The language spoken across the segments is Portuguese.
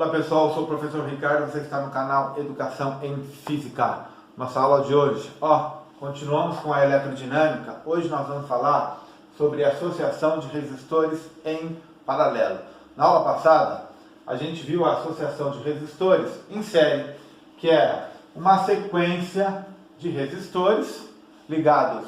Fala pessoal, eu sou o professor Ricardo, você está no canal Educação em Física. Nossa aula de hoje, continuamos com a eletrodinâmica. Hoje nós vamos falar sobre a associação de resistores em paralelo. Na aula passada, a gente viu a associação de resistores em série, que é uma sequência de resistores ligados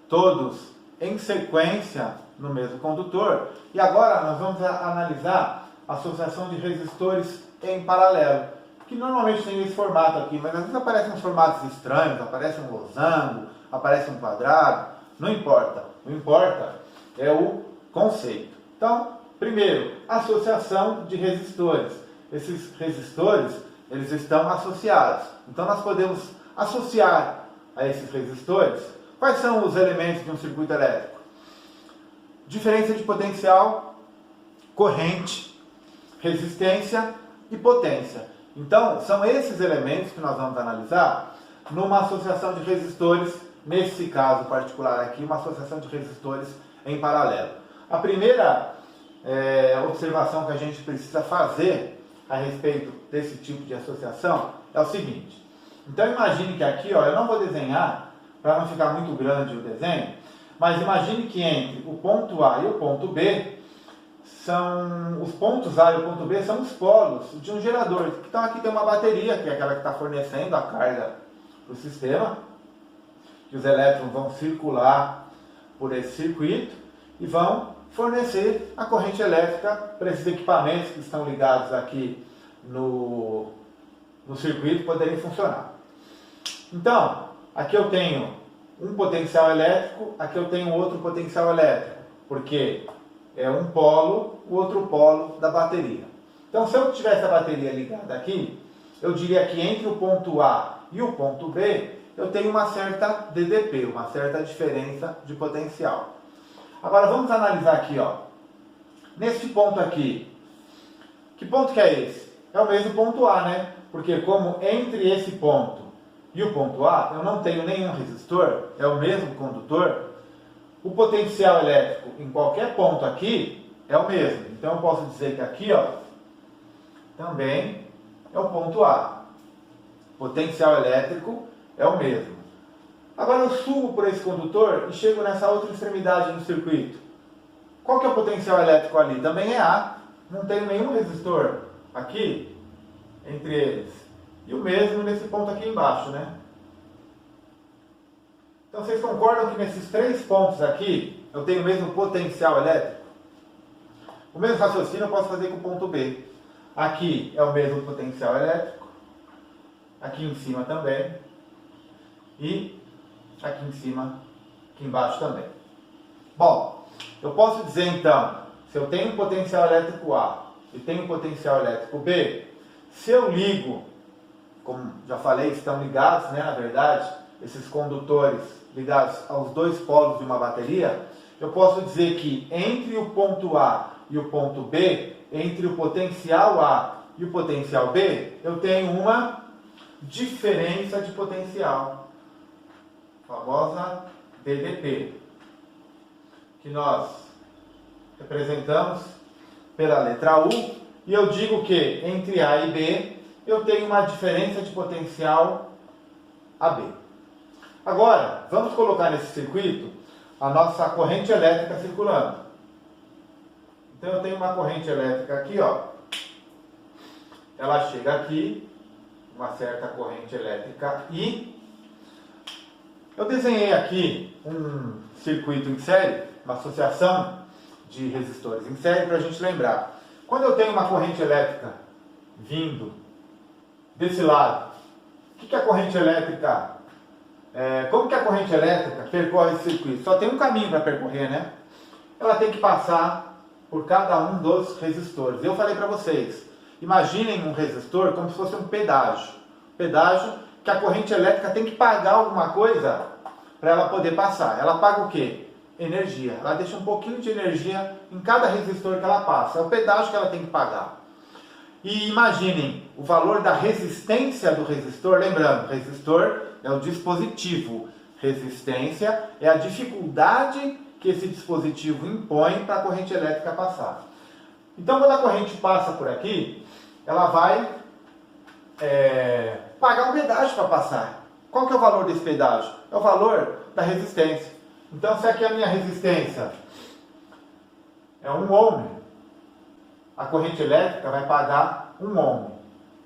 todos em sequência no mesmo condutor. E agora nós vamos analisar a associação de resistores em paralelo, que normalmente tem esse formato aqui, mas às vezes aparecem uns formatos estranhos, aparece um losango, aparece um quadrado, não importa. O que importa é o conceito. Então, primeiro, associação de resistores. Esses resistores, eles estão associados. Então, nós podemos associar a esses resistores. Quais são os elementos de um circuito elétrico? Diferença de potencial, corrente, resistência e potência. Então, são esses elementos que nós vamos analisar numa associação de resistores, nesse caso particular aqui, uma associação de resistores em paralelo. A primeira observação que a gente precisa fazer a respeito desse tipo de associação é o seguinte. Então, imagine que aqui, eu não vou desenhar, para não ficar muito grande o desenho, mas imagine que entre o ponto A e o ponto B, os pontos A e o ponto B são os polos de um gerador. Então aqui tem uma bateria, que é aquela que está fornecendo a carga para o sistema, que os elétrons vão circular por esse circuito e vão fornecer a corrente elétrica para esses equipamentos que estão ligados aqui no circuito poderem funcionar. Então, aqui eu tenho um potencial elétrico, aqui eu tenho outro potencial elétrico, porque é um polo, o outro polo da bateria. Então, se eu tivesse a bateria ligada aqui, eu diria que entre o ponto A e o ponto B, eu tenho uma certa DDP, uma certa diferença de potencial. Agora, vamos analisar aqui, nesse ponto aqui. Que ponto que é esse? É o mesmo ponto A, né? Porque como entre esse ponto e o ponto A, eu não tenho nenhum resistor, é o mesmo condutor, o potencial elétrico em qualquer ponto aqui é o mesmo. Então eu posso dizer que aqui, também é o ponto A. Potencial elétrico é o mesmo. Agora eu subo por esse condutor e chego nessa outra extremidade do circuito. Qual que é o potencial elétrico ali? Também é A. Não tenho nenhum resistor aqui entre eles. E o mesmo nesse ponto aqui embaixo, né? Então vocês concordam que nesses três pontos aqui eu tenho o mesmo potencial elétrico? O mesmo raciocínio eu posso fazer com o ponto B. Aqui é o mesmo potencial elétrico, aqui em cima também, e aqui em cima, aqui embaixo também. Bom, eu posso dizer então, se eu tenho um potencial elétrico A e tenho um potencial elétrico B, se eu ligo, como já falei, estão ligados, né, na verdade, esses condutores ligados aos dois polos de uma bateria, eu posso dizer que entre o ponto A e o ponto B, entre o potencial A e o potencial B, eu tenho uma diferença de potencial, a famosa DDP, que nós representamos pela letra U, e eu digo que entre A e B eu tenho uma diferença de potencial AB. Agora, vamos colocar nesse circuito a nossa corrente elétrica circulando. Então eu tenho uma corrente elétrica aqui, ela chega aqui, uma certa corrente elétrica I. Eu desenhei aqui um circuito em série, uma associação de resistores em série, para a gente lembrar. Quando eu tenho uma corrente elétrica vindo desse lado, o que é a corrente elétrica? Como que a corrente elétrica percorre esse circuito? Só tem um caminho para percorrer, né? Ela tem que passar por cada um dos resistores. Eu falei para vocês, imaginem um resistor como se fosse um pedágio. Pedágio que a corrente elétrica tem que pagar alguma coisa para ela poder passar. Ela paga o quê? Energia. Ela deixa um pouquinho de energia em cada resistor que ela passa. É o pedágio que ela tem que pagar. E imaginem o valor da resistência do resistor. Lembrando, resistor é o dispositivo. Resistência é a dificuldade que esse dispositivo impõe para a corrente elétrica passar. Então, quando a corrente passa por aqui, ela vai pagar um pedágio para passar. Qual que é o valor desse pedágio? É o valor da resistência. Então, se aqui a minha resistência é 1 ohm, a corrente elétrica vai pagar 1 ohm.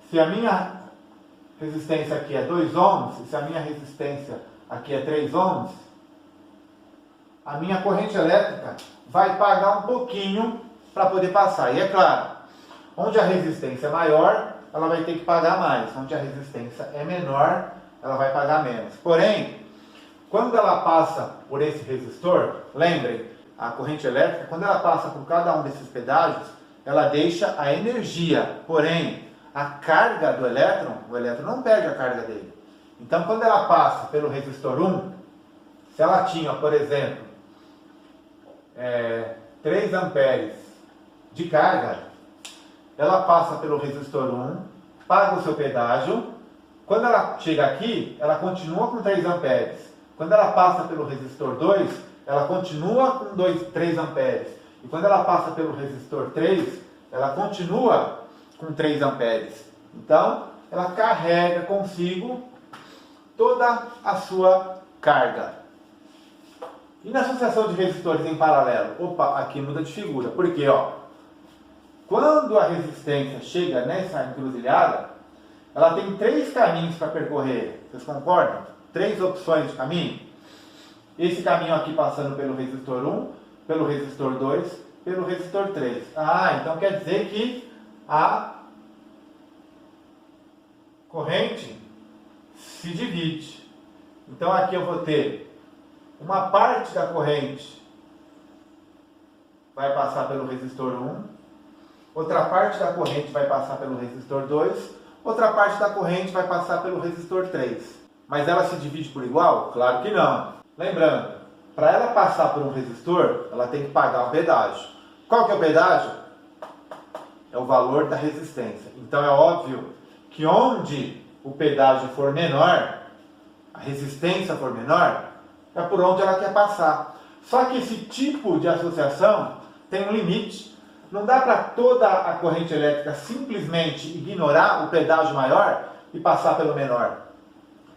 Se a minha resistência aqui é 2 ohms, e se a minha resistência aqui é 3 ohms, a minha corrente elétrica vai pagar um pouquinho para poder passar. E é claro, onde a resistência é maior, ela vai ter que pagar mais. Onde a resistência é menor, ela vai pagar menos. Porém, quando ela passa por esse resistor, lembrem, a corrente elétrica, quando ela passa por cada um desses pedágios, ela deixa a energia. Porém, a carga do elétron, o elétron não perde a carga dele. Então, quando ela passa pelo resistor 1, se ela tinha, por exemplo, 3 amperes de carga, ela passa pelo resistor 1, paga o seu pedágio. Quando ela chega aqui, ela continua com 3 amperes. Quando ela passa pelo resistor 2, ela continua com 3 amperes. E quando ela passa pelo resistor 3, ela continua com 3 amperes. Então, ela carrega consigo toda a sua carga. E na associação de resistores em paralelo? Opa, aqui muda de figura. Por quê? Quando a resistência chega nessa encruzilhada, ela tem 3 caminhos para percorrer. Vocês concordam? 3 opções de caminho. Esse caminho aqui passando pelo resistor 1, pelo resistor 2, pelo resistor 3. Então quer dizer que a corrente se divide. Então aqui eu vou ter uma parte da corrente vai passar pelo resistor 1, outra parte da corrente vai passar pelo resistor 2, outra parte da corrente vai passar pelo resistor 3. Mas ela se divide por igual? Claro que não. Lembrando, para ela passar por um resistor, ela tem que pagar um pedágio. Qual que é o pedágio? É o valor da resistência. Então é óbvio que onde o pedágio for menor, a resistência for menor, é por onde ela quer passar. Só que esse tipo de associação tem um limite. Não dá para toda a corrente elétrica simplesmente ignorar o pedágio maior e passar pelo menor.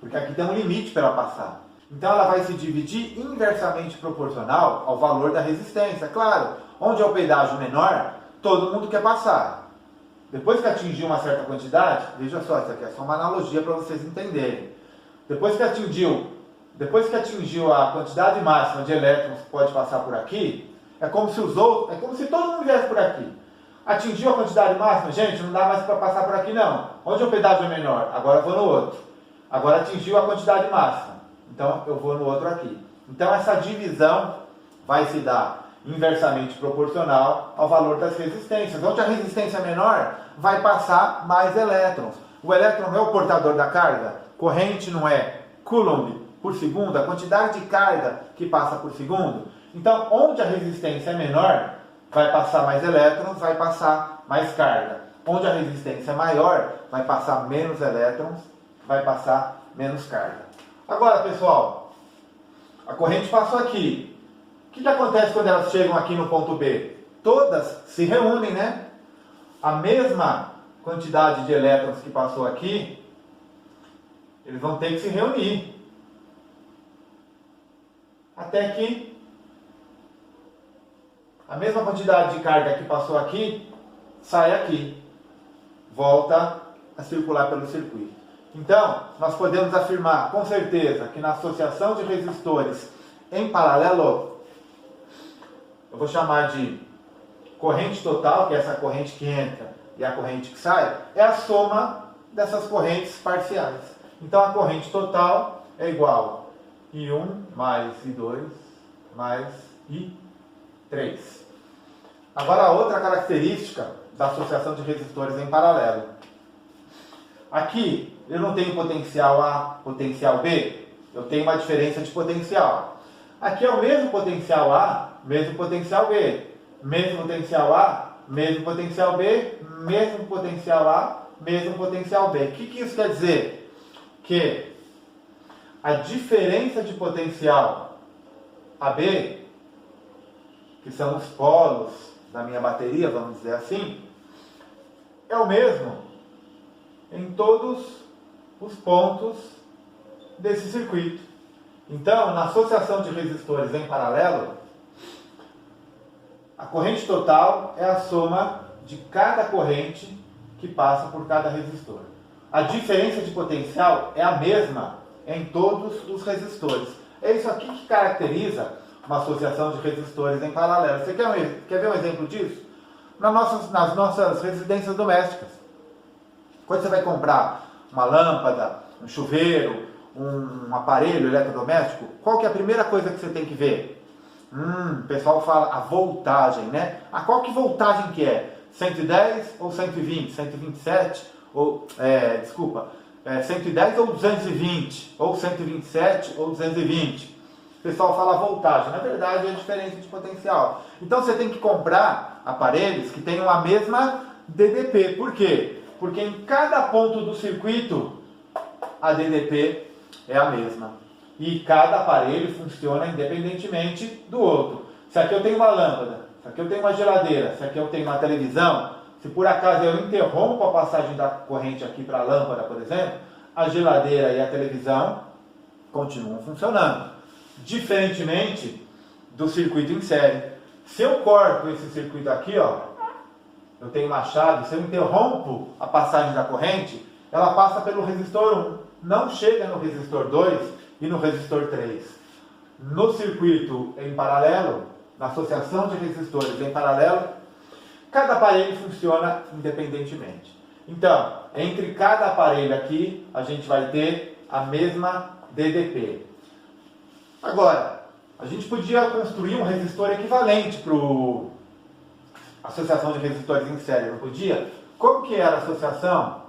Porque aqui tem um limite para ela passar. Então ela vai se dividir inversamente proporcional ao valor da resistência. Claro, onde é o pedágio menor, todo mundo quer passar. Depois que atingir uma certa quantidade, veja só, isso aqui é só uma analogia para vocês entenderem. Depois que atingiu a quantidade máxima de elétrons que pode passar por aqui, é como se todo mundo viesse por aqui. Atingiu a quantidade máxima, gente, não dá mais para passar por aqui não. Onde o pedágio é menor? Agora eu vou no outro. Agora atingiu a quantidade máxima, então eu vou no outro aqui. Então essa divisão vai se dar inversamente proporcional ao valor das resistências. Onde a resistência é menor, vai passar mais elétrons. O elétron não é o portador da carga, corrente não é coulomb por segundo, a quantidade de carga que passa por segundo. Então, onde a resistência é menor, vai passar mais elétrons, vai passar mais carga. Onde a resistência é maior, vai passar menos elétrons, vai passar menos carga. Agora, pessoal, a corrente passou aqui. O que acontece quando elas chegam aqui no ponto B? Todas se reúnem, né? A mesma quantidade de elétrons que passou aqui, eles vão ter que se reunir. Até que a mesma quantidade de carga que passou aqui, sai aqui. Volta a circular pelo circuito. Então, nós podemos afirmar com certeza que na associação de resistores em paralelo, eu vou chamar de corrente total, que é essa corrente que entra e a corrente que sai, é a soma dessas correntes parciais. Então a corrente total é igual a I1 mais I2 mais I3. Agora a outra característica da associação de resistores em paralelo. Aqui eu não tenho potencial A, potencial B, eu tenho uma diferença de potencial. Aqui é o mesmo potencial A, mesmo potencial B, mesmo potencial A, mesmo potencial B, mesmo potencial A, mesmo potencial B. O que isso quer dizer? Que a diferença de potencial AB, que são os polos da minha bateria, vamos dizer assim, é o mesmo em todos os pontos desse circuito. Então, na associação de resistores em paralelo, a corrente total é a soma de cada corrente que passa por cada resistor. A diferença de potencial é a mesma em todos os resistores. É isso aqui que caracteriza uma associação de resistores em paralelo. Você quer ver um exemplo disso? Nas nossas residências domésticas. Quando você vai comprar uma lâmpada, um chuveiro, um aparelho eletrodoméstico, qual que é a primeira coisa que você tem que ver? O pessoal fala a voltagem, né? Qual que voltagem que é? 110 ou 120? 127? Ou, 110 ou 220? Ou 127 ou 220? O pessoal fala voltagem. Na verdade, é a diferença de potencial. Então, você tem que comprar aparelhos que tenham a mesma DDP. Por quê? Porque em cada ponto do circuito, a DDP é a mesma. E cada aparelho funciona independentemente do outro. Se aqui eu tenho uma lâmpada, se aqui eu tenho uma geladeira, se aqui eu tenho uma televisão, se por acaso eu interrompo a passagem da corrente aqui para a lâmpada, por exemplo, a geladeira e a televisão continuam funcionando. Diferentemente do circuito em série. Se eu corto esse circuito aqui, ó, eu tenho uma chave, se eu interrompo a passagem da corrente, ela passa pelo resistor 1, não chega no resistor 2 e no resistor 3. No circuito em paralelo, na associação de resistores em paralelo, cada aparelho funciona independentemente. Então, entre cada aparelho aqui, a gente vai ter a mesma DDP. Agora, a gente podia construir um resistor equivalente para a associação de resistores em série, não podia? Como que era a associação?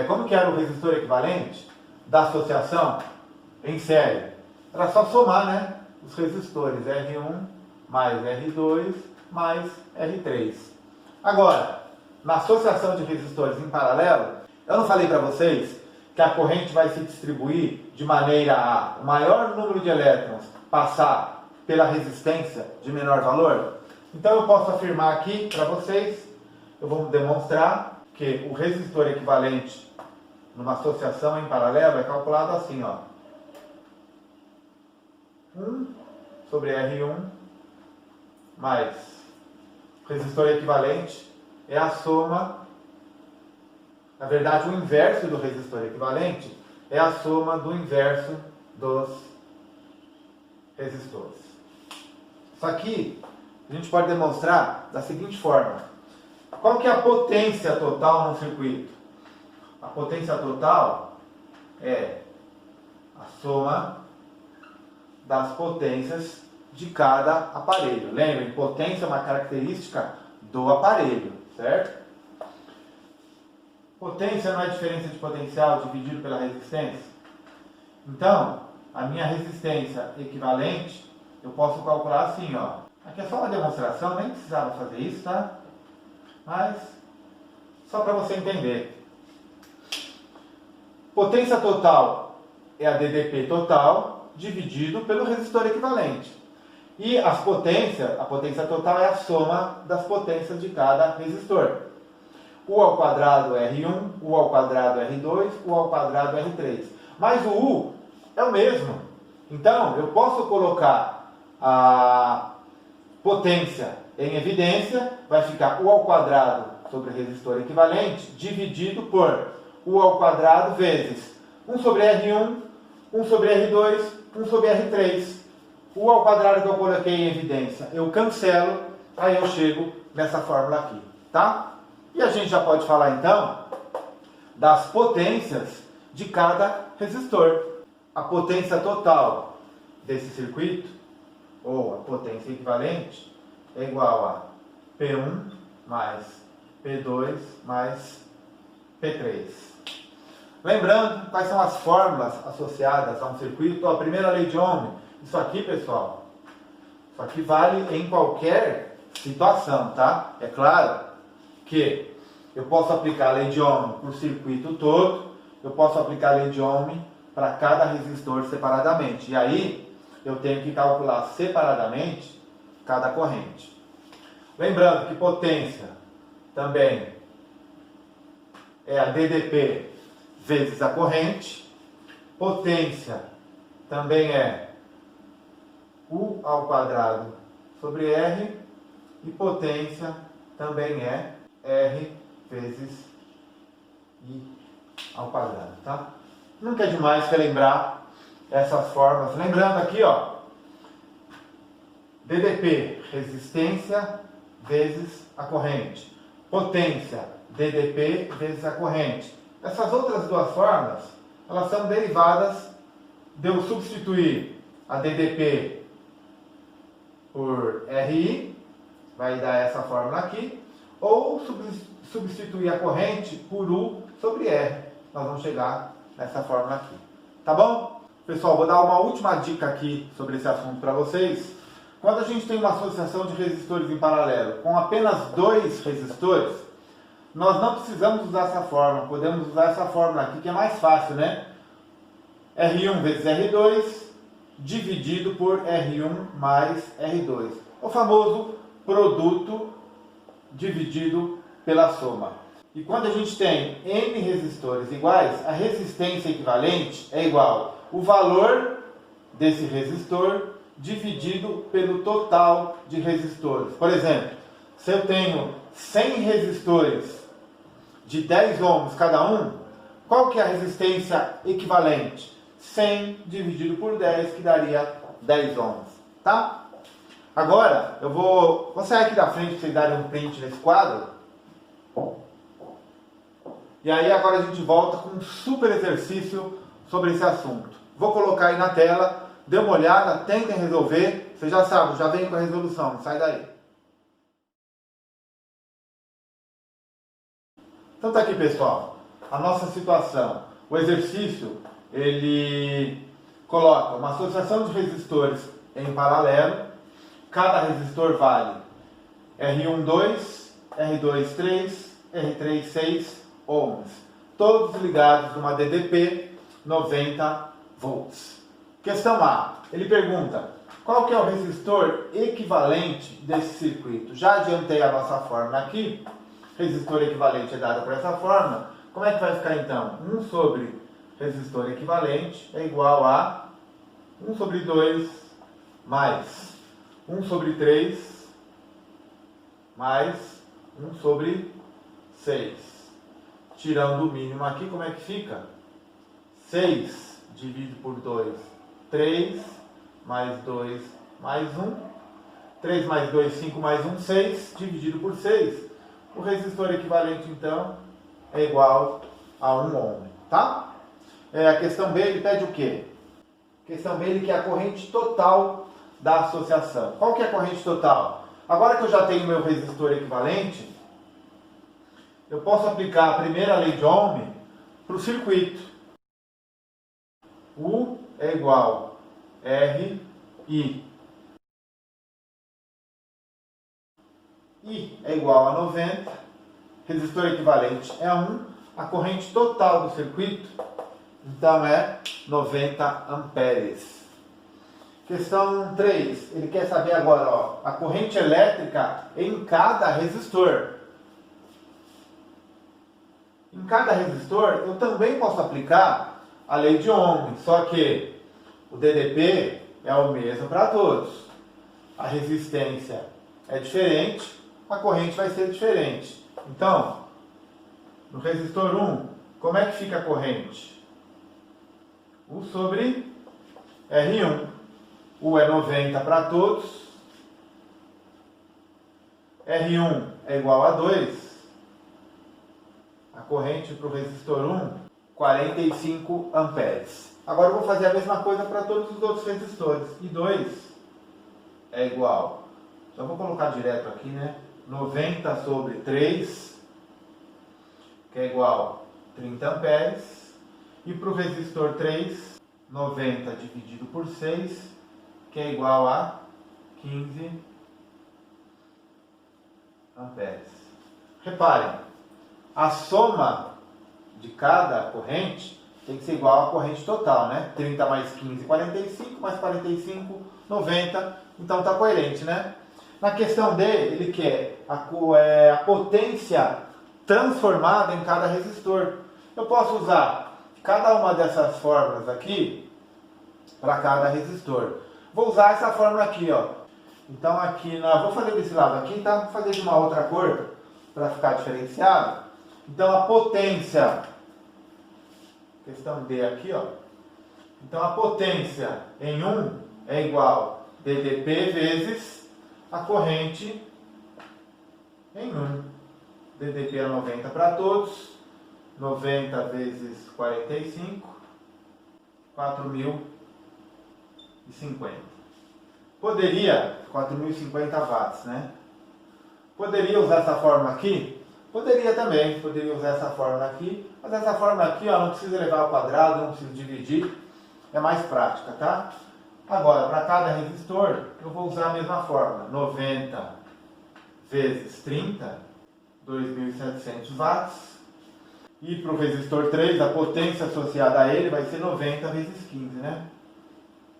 Como que era o resistor equivalente da associação em série? Era só somar, né, os resistores R1 mais R2 mais R3. Agora, na associação de resistores em paralelo, eu não falei para vocês que a corrente vai se distribuir de maneira a o maior número de elétrons passar pela resistência de menor valor? Então eu posso afirmar aqui para vocês, eu vou demonstrar que o resistor equivalente numa associação em paralelo é calculado assim, ó. 1 sobre R1 mais resistor equivalente é a soma, na verdade o inverso do resistor equivalente é a soma do inverso dos resistores. Isso aqui a gente pode demonstrar da seguinte forma. Qual que é a potência total num circuito? A potência total é a soma das potências de cada aparelho. Lembrem, potência é uma característica do aparelho, certo? Potência não é diferença de potencial dividido pela resistência? Então, a minha resistência equivalente, eu posso calcular assim, ó. Aqui é só uma demonstração, nem precisava fazer isso, tá? Mas, só para você entender. Potência total é a DDP total dividido pelo resistor equivalente. E a potência total é a soma das potências de cada resistor. U ao quadrado R1, U ao quadrado R2, U ao quadrado R3. Mas o U é o mesmo. Então, eu posso colocar a potência em evidência, vai ficar U ao quadrado sobre resistor equivalente, dividido por U ao quadrado vezes 1 sobre R1, 1 sobre R2, 1 sobre R3. O ao quadrado que eu coloquei em evidência, eu cancelo, aí eu chego nessa fórmula aqui, tá? E a gente já pode falar então das potências de cada resistor. A potência total desse circuito, ou a potência equivalente, é igual a P1 mais P2 mais P3. Lembrando quais são as fórmulas associadas a um circuito. A primeira lei de Ohm. Isso aqui, pessoal, isso aqui vale em qualquer situação, tá? É claro que eu posso aplicar a lei de Ohm para o circuito todo, eu posso aplicar a lei de Ohm para cada resistor separadamente. E aí, eu tenho que calcular separadamente cada corrente. Lembrando que potência também é a DDP vezes a corrente. Potência também é U ao quadrado sobre R. E potência também é R vezes I ao quadrado, tá? Nunca é demais relembrar essas formas. Lembrando aqui, ó, DDP, resistência vezes a corrente. Potência, DDP vezes a corrente. Essas outras duas formas, elas são derivadas de eu substituir a DDP por RI, vai dar essa fórmula aqui, ou substituir a corrente por U sobre R. Nós vamos chegar nessa fórmula aqui. Tá bom? Pessoal, vou dar uma última dica aqui sobre esse assunto para vocês. Quando a gente tem uma associação de resistores em paralelo com apenas dois resistores, nós não precisamos usar essa fórmula, podemos usar essa fórmula aqui que é mais fácil, né? R1 vezes R2 dividido por R1 mais R2. O famoso produto dividido pela soma. E quando a gente tem N resistores iguais, a resistência equivalente é igual o valor desse resistor dividido pelo total de resistores. Por exemplo, se eu tenho 100 resistores de 10 ohms cada um, qual que é a resistência equivalente? 100 dividido por 10, que daria 10 ohms, tá? Agora, eu vou sair aqui da frente para vocês darem um print nesse quadro. E aí agora a gente volta com um super exercício sobre esse assunto. Vou colocar aí na tela, dê uma olhada, tentem resolver. Você já sabe, já vem com a resolução, não sai daí. Então tá aqui, pessoal, a nossa situação. O exercício, ele coloca uma associação de resistores em paralelo. Cada resistor vale R1 2, R2 3, R3 6 ohms. Todos ligados numa DDP 90 volts. Questão A. Ele pergunta, qual que é o resistor equivalente desse circuito? Já adiantei a nossa fórmula aqui. Resistor equivalente é dado por essa fórmula. Como é que vai ficar então? 1 sobre resistor equivalente é igual a 1 sobre 2 mais 1 sobre 3 mais 1 sobre 6. Tirando o mínimo aqui, como é que fica? 6 dividido por 2, 3, mais 2, mais 1. 3 mais 2, 5 mais 1, 6, dividido por 6. O resistor equivalente, então, é igual a 1 ohm, tá? A questão B, ele pede o quê? A questão B, ele quer a corrente total da associação. Qual que é a corrente total? Agora que eu já tenho meu resistor equivalente, eu posso aplicar a primeira lei de Ohm para o circuito. U é igual a RI. I é igual a 90. Resistor equivalente é 1. A corrente total do circuito, então, é 90 amperes. Questão 3. Ele quer saber agora, ó, a corrente elétrica em cada resistor. Em cada resistor, eu também posso aplicar a lei de Ohm, só que o DDP é o mesmo para todos. A resistência é diferente, a corrente vai ser diferente. Então, no resistor 1, como é que fica a corrente? U sobre R1. U é 90 para todos. R1 é igual a 2. A corrente para o resistor 1, 45 amperes. Agora eu vou fazer a mesma coisa para todos os outros resistores. E 2 é igual, já vou colocar direto aqui, né? 90 sobre 3, que é igual a 30 amperes. E para o resistor 3, 90 dividido por 6, que é igual a 15 amperes. Reparem, a soma de cada corrente tem que ser igual à corrente total, né? 30 mais 15, 45, mais 45, 90. Então está coerente, né? Na questão D, ele quer a potência transformada em cada resistor. Eu posso usar cada uma dessas fórmulas aqui para cada resistor. Vou usar essa fórmula aqui, ó. Então aqui, vou fazer desse lado aqui, tá? Vou fazer de uma outra cor para ficar diferenciado. Então a potência, questão D aqui, ó. Então a potência em 1 é igual a DDP vezes a corrente em 1. DDP é 90 para todos, 90 vezes 45, 4.050. Poderia, 4.050 watts, né? Poderia usar essa fórmula aqui? Poderia também, poderia usar essa fórmula aqui, mas essa fórmula aqui, ó, não precisa levar ao quadrado, não precisa dividir, é mais prática, tá? Agora, para cada resistor, eu vou usar a mesma fórmula, 90 vezes 30, 2.700 watts, e para o resistor 3, a potência associada a ele vai ser 90 vezes 15, né?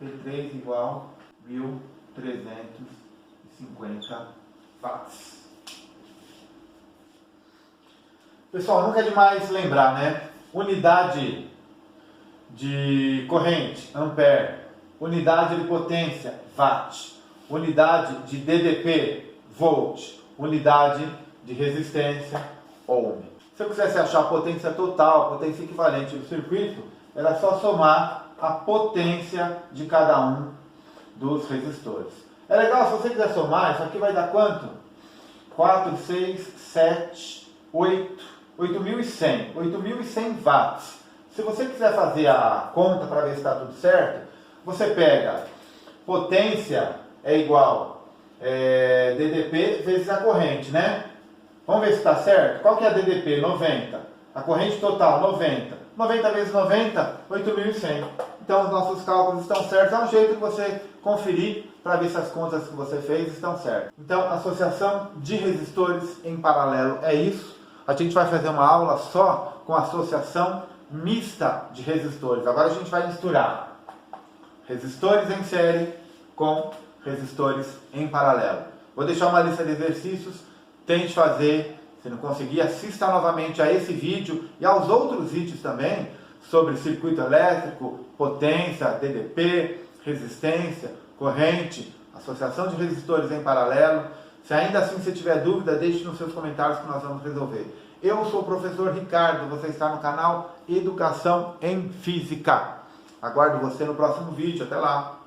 P3 igual a 1.350 watts. Pessoal, nunca é demais lembrar, né? Unidade de corrente, ampere. Unidade de potência, watt. Unidade de DDP, volt. Unidade de resistência, ohm. Se eu quisesse achar a potência total, a potência equivalente do circuito, era só somar a potência de cada um dos resistores. É legal, se você quiser somar, isso aqui vai dar quanto? 4, 6, 7, 8, 8.100. 8.100 watts. Se você quiser fazer a conta para ver se está tudo certo, você pega potência é igual DDP vezes a corrente, né? Vamos ver se está certo? Qual que é a DDP? 90. A corrente total, 90. 90 vezes 90, 8.100. Então os nossos cálculos estão certos. É um jeito de você conferir para ver se as contas que você fez estão certas. Então, associação de resistores em paralelo é isso. A gente vai fazer uma aula só com associação mista de resistores. Agora a gente vai misturar resistores em série com resistores em paralelo. Vou deixar uma lista de exercícios. Tente fazer, se não conseguir, assista novamente a esse vídeo e aos outros vídeos também sobre circuito elétrico, potência, DDP, resistência, corrente, associação de resistores em paralelo. Se ainda assim você tiver dúvida, deixe nos seus comentários que nós vamos resolver. Eu sou o professor Ricardo, você está no canal Educação em Física. Aguardo você no próximo vídeo, até lá!